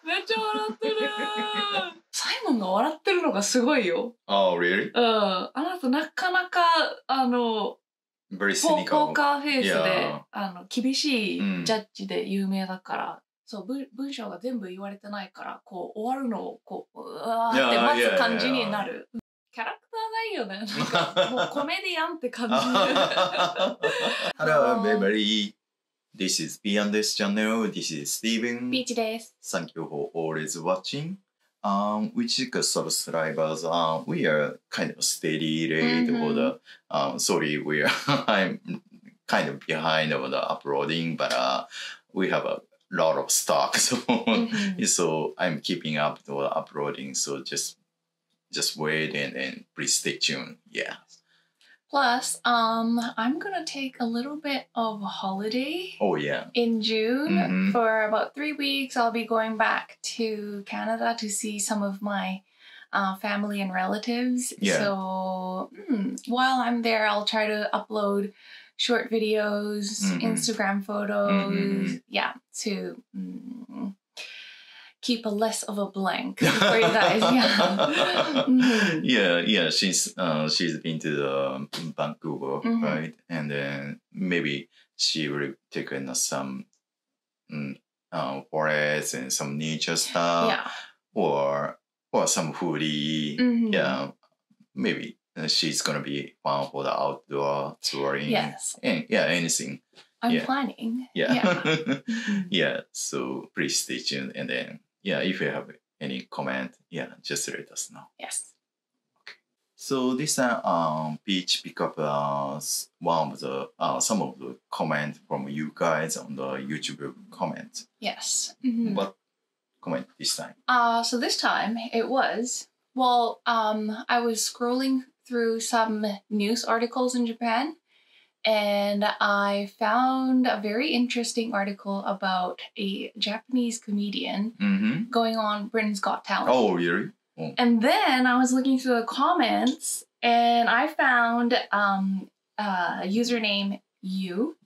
めっちゃ笑ってる。サイモンが笑ってるのがすごいよ。Oh, really? あなたなかなかVery ポ cynical. ーカーフェイスで Yeah. 厳しいジャッジで有名だから、そう文章が全部言われてないからこう終わるのをこうわーって待つ感じになる。キャラクターがいいよね。なんかもうコメディアンって感じ。Hello, everybody. This is Beyond this channel. This is Steven. ピーチです。Thank you for always watching. We check subscribers. We are kind of steady rate for the. Sorry, we are. I'm kind of behind of the uploading, but we have a lot of stock, so so I'm keeping up to the uploading. So just wait and please stay tuned. Yeah. Plus, I'm gonna take a little bit of a holiday. Oh yeah. In June for about 3 weeks. I'll be going back to Canada to see some of my family and relatives. Yeah. So while I'm there, I'll try to upload short videos, Instagram photos, yeah, to keep a less of a blank for you guys. Yeah. She's been to the Vancouver, right? And then maybe she will take in some forest and some nature stuff, or some foodie. Yeah, maybe she's gonna be fun for the outdoor touring. Yes. And yeah, anything. I'm planning. Yeah. Yeah. So please stay tuned, and then if you have any comment, just let us know. Yes. Okay. So this time, Peach pick up one of the some of the comment from you guys on the YouTube comment. Yes. What comment this time? So this time it was, well, I was scrolling through some news articles in Japan, and I found a very interesting article about a Japanese comedian going on Britain's Got Talent. Oh, really? Oh. And then I was looking through the comments, and I found username you.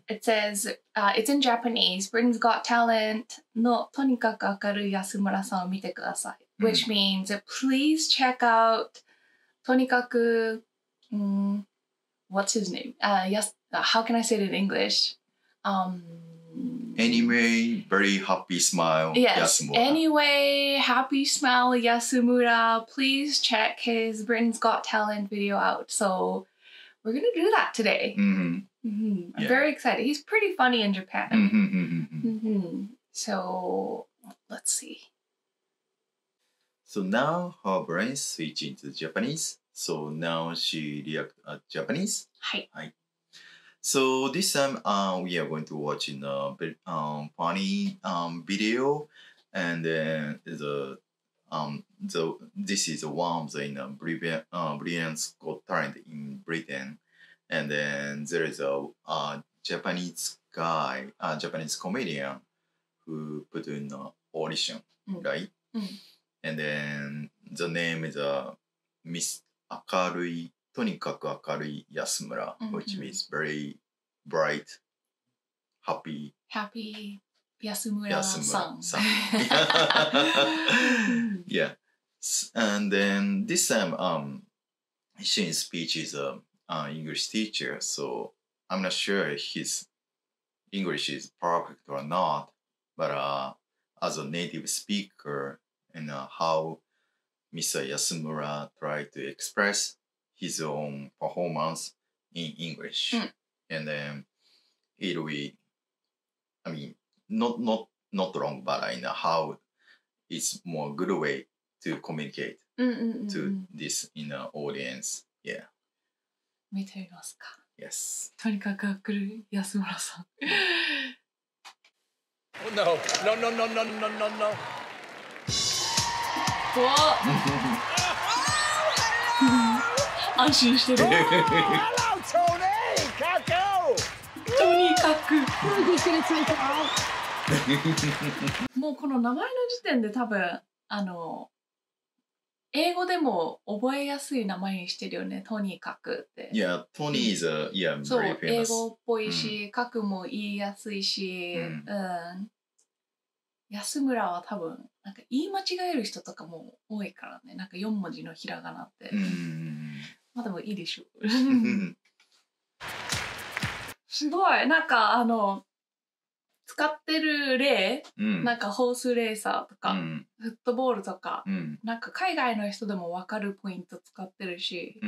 It says, it's in Japanese, Britain's Got Talent のとにかく明るい安村さんを見てください. Which means, please check out とにかく, what's his name? Yes, how can I say it in English? Anyway, very happy smile. Yes. Yasumura. Anyway, happy smile Yasumura. Please check his Britain's Got Talent video out. So we're gonna do that today. I'm very excited. He's pretty funny in Japan. So let's see. So now her brain switch into Japanese. So now she react Japanese. Hi. So this time we are going to watch in a funny video, and then this is one of the Brilliant Got Talent in Britain, and then there is a Japanese guy, Japanese comedian who put in an audition, right? And then the name is Miss 明るい とにかく明るい安村 which means very bright, happy 安村さん. Yeah. And then this time Shin's speech is an English teacher, so I'm not sure his English is perfect or not, but as a native speaker and how Mr. Yasumura tried to express his own performance in English, and then it'll be, I mean, not wrong, but in how it's more good way to communicate to this in the audience. Yeah. 見てみますか. Yes. とにかく明るい安村さん. No. 安心してる。とにかく。もうこの名前の時点で多分英語でも覚えやすい名前にしてるよね、とにかくって。Yeah, Tony is yeah, そう、very 英 famous. 語っぽいし、書くも言いやすいし、安村は多分、なんか言い間違える人とかも多いからね、なんか4文字のひらがなって。まあでもいいでしょう。すごい、なんか使ってる例、なんかホースレーサーとか、フットボールとか、なんか海外の人でも分かるポイント使ってるし、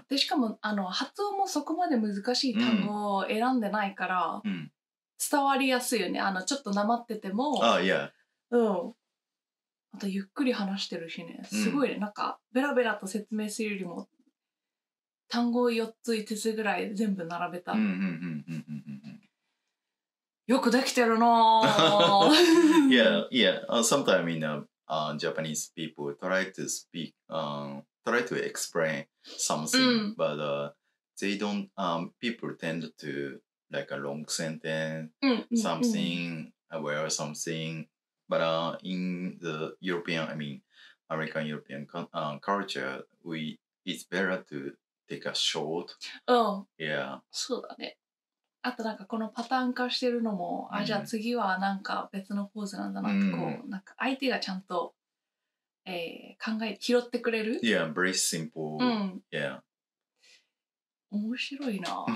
でしかも発音もそこまで難しい単語を選んでないから、伝わりやすいよね。ちょっとなまってても、あとゆっくり話してるしね、すごいね。なんかベラベラと説明するよりも単語を4つ5つぐらい全部並べた。よくできてるなぁ。yeah. Sometimes Japanese people try to explain something, but they don't. People tend to like a long sentence, something aware something. But in the American European culture, it's better to take a short. Yeah. そうだね。あとなんかこのパターン化してるのも、じゃあ次はなんか別のポーズなんだなってこう、なんか相手がちゃんと、拾ってくれる。Yeah, very simple. Yeah. 面白いな。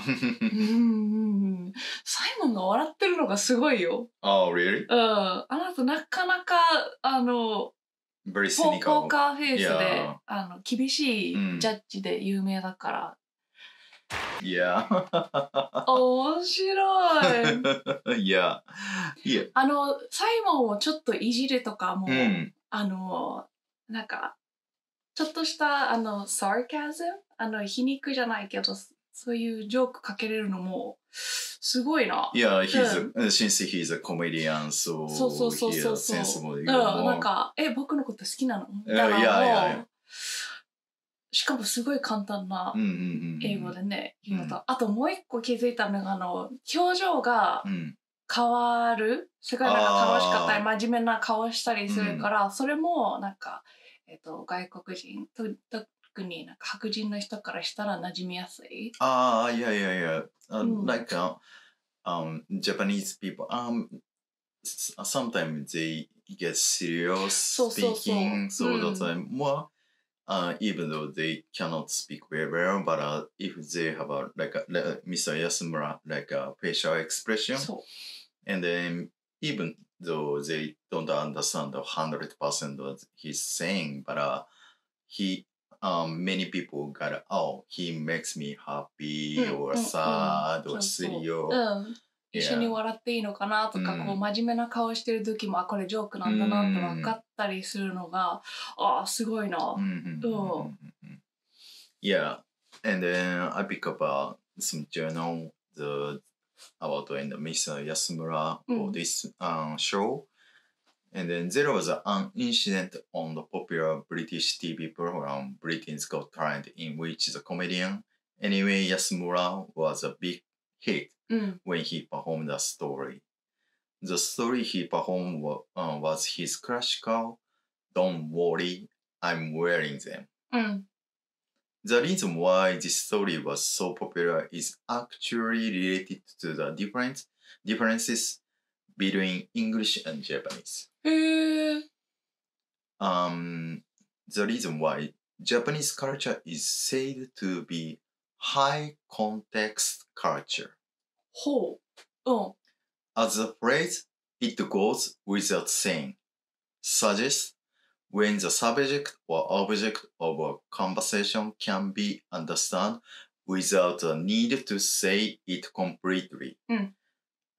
サイモンが笑ってるのがすごいよ。Oh, really? あなたなかなかvery cynical. ポーカーフェイスで、厳しいジャッジで有名だから。Yeah. 面白い。Yeah. サイモンをちょっといじるとかも、なんかちょっとしたsarcasm、皮肉じゃないけど、そういうジョークかけれるのもすごいな。Yeah, since he's a comedian, so he's sensible. なんか僕のこと好きなの？しかもすごい簡単な英語でね、言うのと、あともう一個気づいたのが表情が変わる。すごいなんか楽しかったり真面目な顔したりするから、それもなんか外国人特になんか白人の人からしたら馴染みやすい。Yeah. Like Japanese people, sometimes they get serious speaking, so that's more. Even though they cannot speak very well, but if they have Mr. Yasumura, like a facial expression, and then even though they don't understand 100% what he's saying, but many people got, he makes me happy or sad or serious. 一緒に笑っていいのかなとか、こう真面目な顔してる時もこれジョークなんだなって分かったりするのがすごいな。Yeah, and then I pick up some journal about Mr. Yasumura for this show, and then there was an incident on the popular British TV program Britain's Got Talent, in which the comedian anyway Yasumura was a big hit when he performed the story. The story he performed was his classical "Don't Worry, I'm Wearing Them." The reason why this story was so popular is actually related to the differences between English and Japanese. The reason why Japanese culture is said to be high context culture. As a phrase, it goes without saying, suggests when the subject or object of a conversation can be understood without a need to say it completely,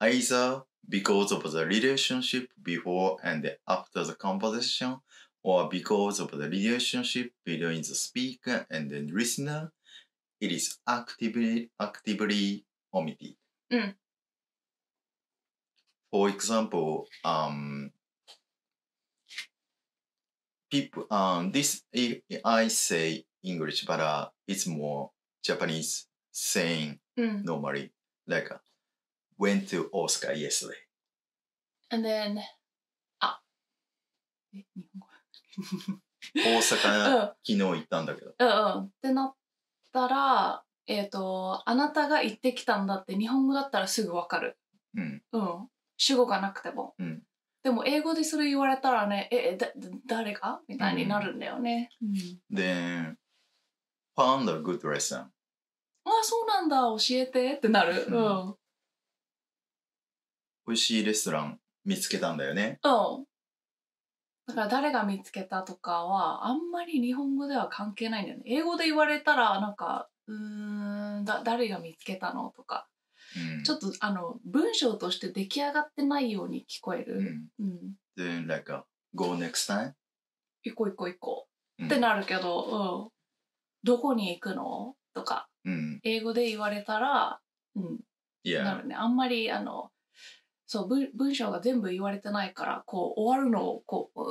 either because of the relationship before and after the conversation, or because of the relationship between the speaker and the listener. It is actively omitted. For example, people, this I say English, but it's more Japanese saying normally, like went to Oscar yesterday. And then, 大阪、昨日行ったんだけど。ってなったら、あなたが行ってきたんだって日本語だったらすぐわかる。主語がなくても。でも英語でそれ言われたらね、誰がみたいになるんだよね。Then, found a good lesson. そうなんだ、教えてってなる。美味しいレストラン見つけたんだよね。だから誰が見つけたとかはあんまり日本語では関係ないんだよね。英語で言われたらなんか誰が見つけたのとか、ちょっと文章として出来上がってないように聞こえる。Then like go next time? 行こうってなるけど、どこに行くのとか、英語で言われたら、なるね。あんまりそう文章が全部言われてないからこう終わるのをこうっ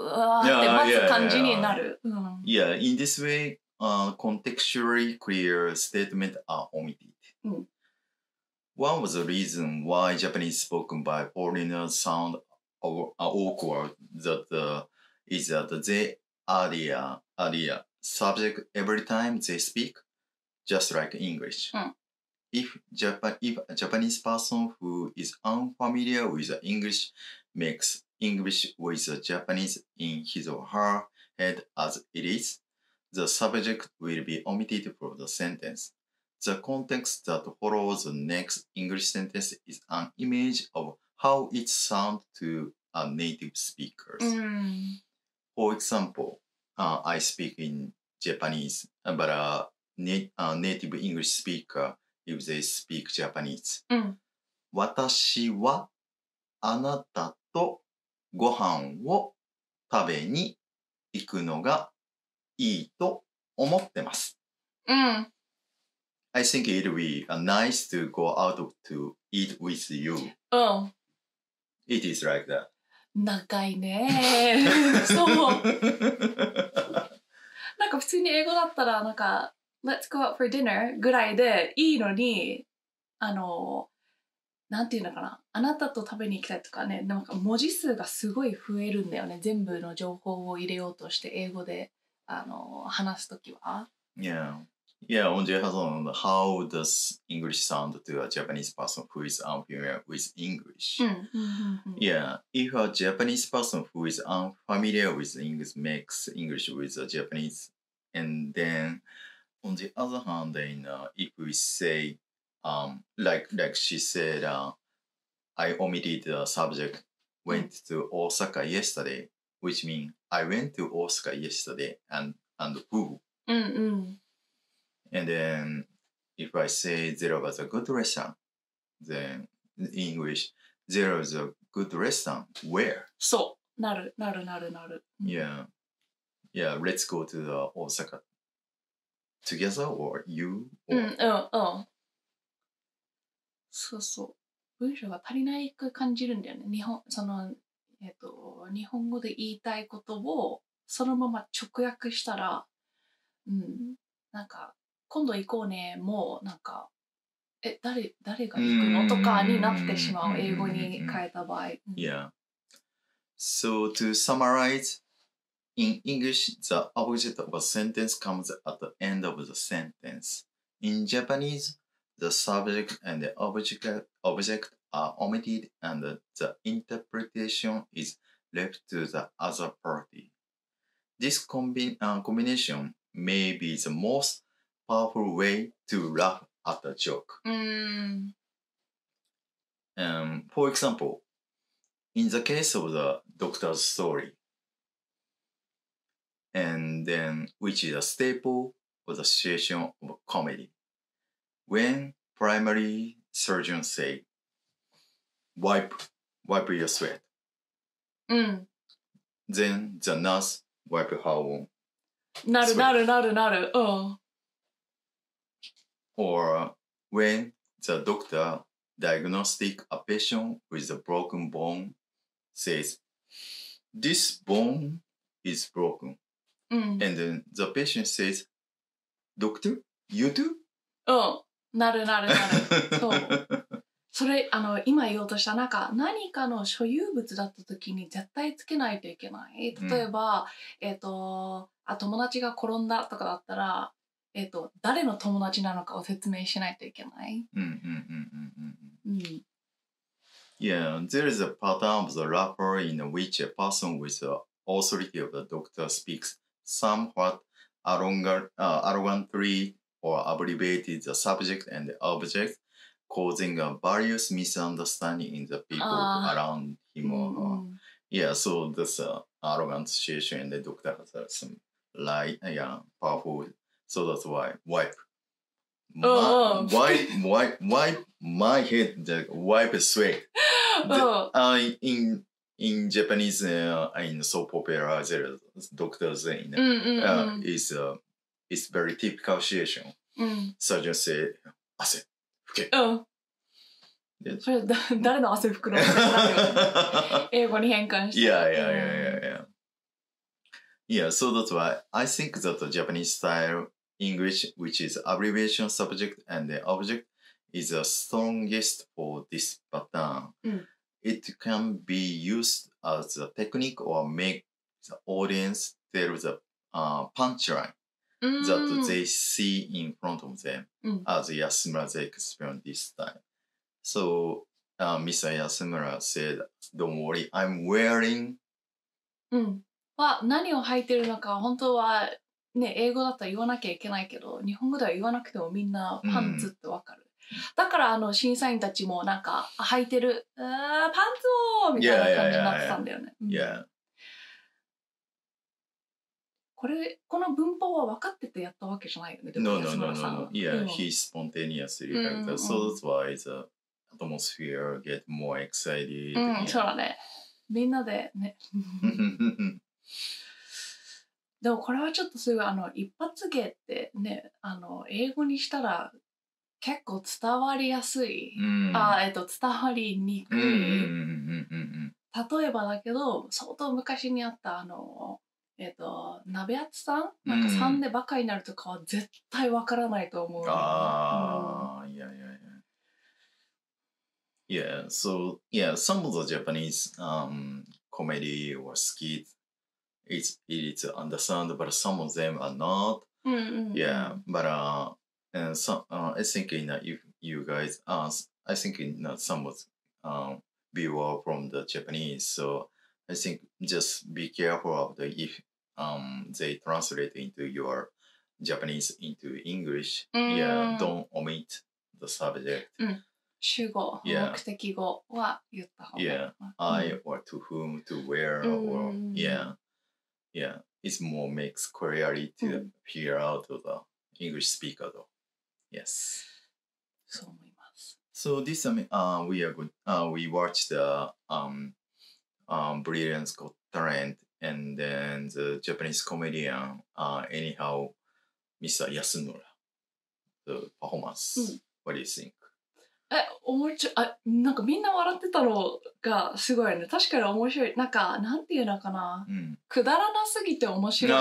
て待つ感じになる。Yeah, in this way, contextually clear statements are omitted. One was the reason why Japanese spoken by foreigners sound awkward is that they are the subject every time they speak, just like English. If a Japanese person who is unfamiliar with English makes English with Japanese in his or her head as it is, the subject will be omitted from the sentence. The context that follows the next English sentence is an image of how it sounds to a native speaker. For example, I speak in Japanese, but a native English speaker, if they speak Japanese. 私はあなたとご飯を食べに行くのがいいと思ってます。I think it would be nice to go out to eat with you. It is like that. 長いね。そう。なんか普通に英語だったらなんか Let's go out for dinner ぐらいでいいのに、なんていうのかな、あなたと食べに行きたいとかね、なんか文字数がすごい増えるんだよね。全部の情報を入れようとして英語で話すときは。Yeah, on the other hand, how does English sound to a Japanese person who is unfamiliar with English? Yeah, if a Japanese person who is unfamiliar with English makes English with a Japanese, and then on the other hand, if we say, like she said, I omitted the subject, went to Osaka yesterday, which means I went to Osaka yesterday, and who? And then if I say there was a good restaurant, then in English, there was a good restaurant. Where? そう。なる。Yeah, let's go to the Osaka together or you? Or... そうそう。文章が足りないく感じるんだよね。日本語で言いたいことをそのまま直訳したら、なんか今度行こうね、もうなんか誰が行くのとかになってしまう、英語に変えた場合。Yeah. So to summarize, in English, the object of a sentence comes at the end of the sentence. In Japanese, the subject and the object are omitted and the interpretation is left to the other party. This combination may be the most powerful way to laugh at a joke. For example, in the case of the doctor's story, and then which is a staple of the situation of comedy, when primary surgeons say, wipe your sweat, then the nurse wipe her own. なる。Or when the doctor diagnostic a patient with a broken bone says, this bone is broken. And then the patient says, Doctor, you do? なる。そう。それ今言おうとした何かの所有物だった時に絶対つけないといけない。例えば、友達が転んだとかだったら、誰の友達なのかを説明しないといけない。Yeah, there is a pattern of the rapper in which a person with the authority of the doctor speaks somewhat arrogantly or abbreviated the subject and the object, causing a various misunderstanding in the people around him or her. Yeah, so this arrogant situation and the doctor has some light, powerful. So that's why wipe my head, wipe sweat. In Japanese, in so popular, there doctors is very typical situation. Surgeon say, 汗拭け。それ誰の汗拭くの英語に変換して。Yeah, so that's why I think that the Japanese style English, which is abbreviation subject and the object, is the strongest for this pattern. It can be used as a technique or make the audience tell the punchline that they see in front of them, as Yasumura they experienced this time. So Mr. Yasumura said, "Don't worry, I'm wearing." 何を履いてるのか本当はね、英語だったら言わなきゃいけないけど、日本語では言わなくてもみんなパンツってわかる。だから審査員たちも履いてる、パンツをみたいな感じになってたんだよね。この文法は分かっててやったわけじゃないよね。No. Yeah, he spontaneously like that. So that's why the atmosphere get more excited. そうだね。みんなでね。でもこれはちょっとすごい一発芸ってね、英語にしたら結構伝わりやすい、伝わりにくい。例えばだけど相当昔にあった鍋やつさん3でバカになるとかは絶対わからないと思う。Yeah, so some of the Japanese comedy or skit, it is understandable, but some of them are not. Yeah, but and some I think if you guys I think some of viewer from the Japanese, so I think just be careful of if they translate into your Japanese into English. Yeah, don't omit the subject. 主語、目的語は言った方がいい。I or to whom, to where, or it more makes clarity to hear out of the English speaker though. Yes. そう思います。So this time we watched the Brilliant Got Talent and then the Japanese comedian anyhow Mr. Yasumura the performance. What do you think? なんかみんな笑ってたのがすごいね。確かに面白い。なんていうのかな。くだらなすぎて面白い。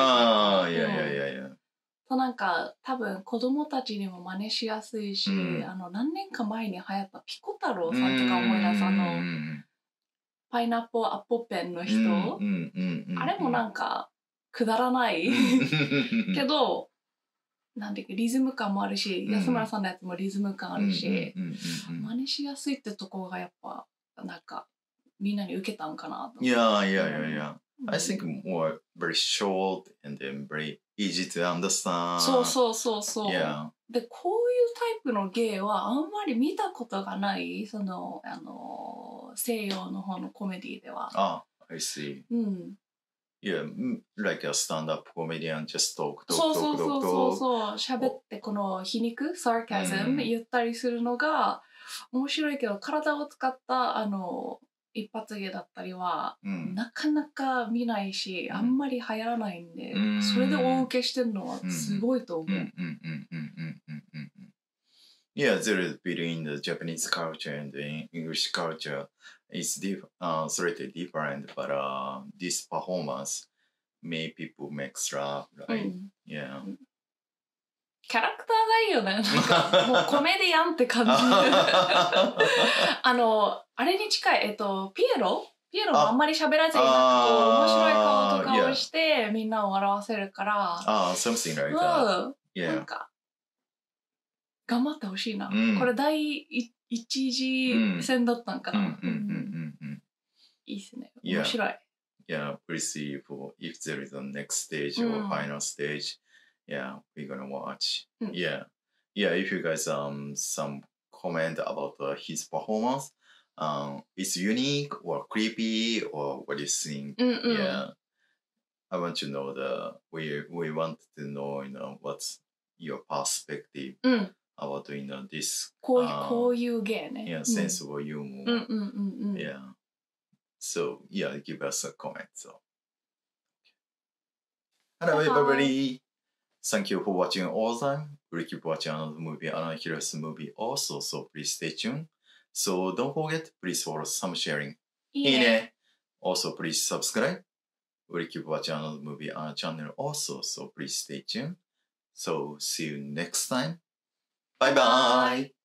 多分子供たちにも真似しやすいし、何年か前に流行ったピコ太郎さんとか思い出すパイナップルアップルペンの人。あれもくだらないけど、リズム感もあるし、安村さんのやつもリズム感あるし、真似しやすいってところがやっぱみんなに受けたんかなと。Yeah. I think more very short and then very easy to understand. そう。で、こういうタイプの芸はあんまり見たことがない、西洋の方のコメディでは。I see. Yeah, like a stand-up comedian just talk. そう。喋ってこの皮肉、sarcasm 言ったりするのが面白いけど、体を使った一発芸だったりは、なかなか見ないし、あんまり流行らないんで、それで大受けしてるのはすごいと思う。Yeah, there is between the Japanese culture and the English culture is slightly different, but this performance made people make laugh, right? Yeah. キャラクターがいいよね。なんか、もうコメディアンって感じ。あれに近い、ピエロもあんまり喋らずに、なんかこう、面白い顔とかをして、みんなを笑わせるから。something like that. なんか、頑張ってほしいな。これ第一次戦だったんかな。いいっすね。面白い。Yeah, we'll see if there is a next stage or final stage. Yeah, we're gonna watch. Yeah, if you guys some comment about his performance, it's unique or creepy or what do you think? Yeah, I want to know we want to know what's your perspective about this こういう芸ね。Yeah, sense of humor. Yeah. So yeah, give us a comment. So hello everybody. Thank you for watching all the time. We'll keep watching another movie, another hilarious movie also. So please stay tuned. So don't forget, please follow some sharing. いいね. Also please subscribe. We'll keep watching another movie on our channel also. So please stay tuned. So see you next time. Bye bye.